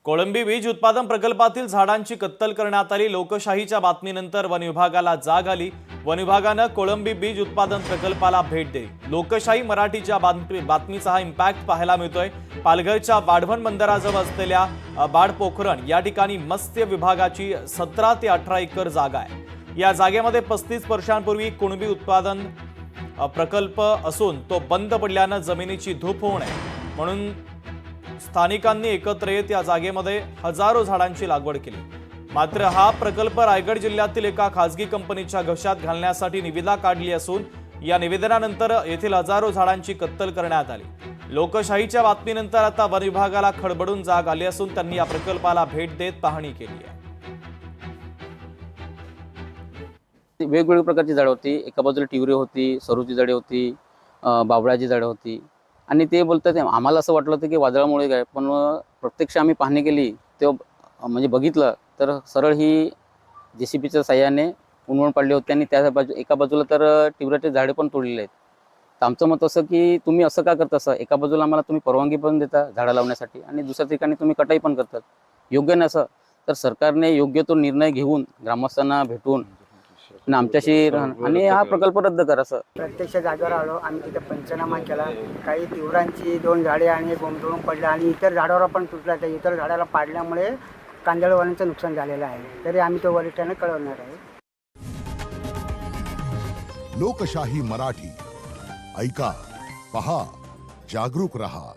कोळंबी वीज उत्पादन प्रकल्पातील झाडांची कत्तल करण्यात आली। लोकशाहीच्या बातमीनंतर वन विभागाला जाग आली। वन विभागानं कोळंबी बीज उत्पादन प्रकल्पाला भेट दिली। लोकशाही मराठीच्या बातमीचा हा इम्पॅक्ट पाहायला मिळतोय। पालघरच्या वाढवण बंदराजवळ असलेल्या बाडपोखरण या ठिकाणी मत्स्य विभागाची 17 ते 18 एकर जागा आहे। या जागेमध्ये 35 वर्षांपूर्वी कोळंबी उत्पादन प्रकल्प असून तो बंद पडल्यानं जमिनीची धूप होऊ नये म्हणून स्थानिकांनी एकत्र येत या जागेमध्ये हजारो झाडांची लागवड केली। मात्र हा प्रकल्प रायगड जिल्ह्यातील एका खासगी कंपनीच्या घशात घालण्यासाठी निविदा काढली असून या निवेदनानंतर येथील हजारो झाडांची कत्तल करण्यात आली। लोकशाहीच्या बातमीनंतर आता वन विभागाला खडबडून जाग आली असून त्यांनी या प्रकल्पाला भेट देत पाहणी केली आहे। वेगवेगळ्या प्रकारची झाडं होती। एका बाजूला टिवरी होती, सरूची झाडे होती, बावळाची झाडं होती आणि ते बोलतात आम्हाला असं वाटलं होतं की वादळामुळे काय, पण प्रत्यक्ष आम्ही पाहणी केली तेव्हा म्हणजे बघितलं तर सरळ ही JCBच्या साह्याने उन्मळून पडली होती आणि त्या एका बाजूला तर टिवऱ्याचे झाडे पण तोडलेले आहेत। तर आमचं मत असं की तुम्ही असं का करता, असं एका बाजूला आम्हाला तुम्ही परवानगी पण देता झाडं लावण्यासाठी आणि दुसऱ्या ठिकाणी तुम्ही कटाई पण करतात, योग्य नाही असं। तर सरकारने योग्य तो निर्णय घेऊन ग्रामस्थांना भेटून आमच्याशी आणि हा प्रकल्प रद्द करा असं। प्रत्यक्ष जागेवर आलो आम्ही, तिथे पंचनामा केला। काही तिवरांची 2 झाडे आणि बोंबतोडून पडले आणि इतर झाडावर पण तुटला, तर इतर झाडाला पाडल्यामुळे कांदळवाल्यांचं नुकसान झालेलं आहे। तरी आम्ही तो वरिष्ठांना कळवणार आहे। लोकशाही मराठी ऐका, पहा, जागरूक रहा।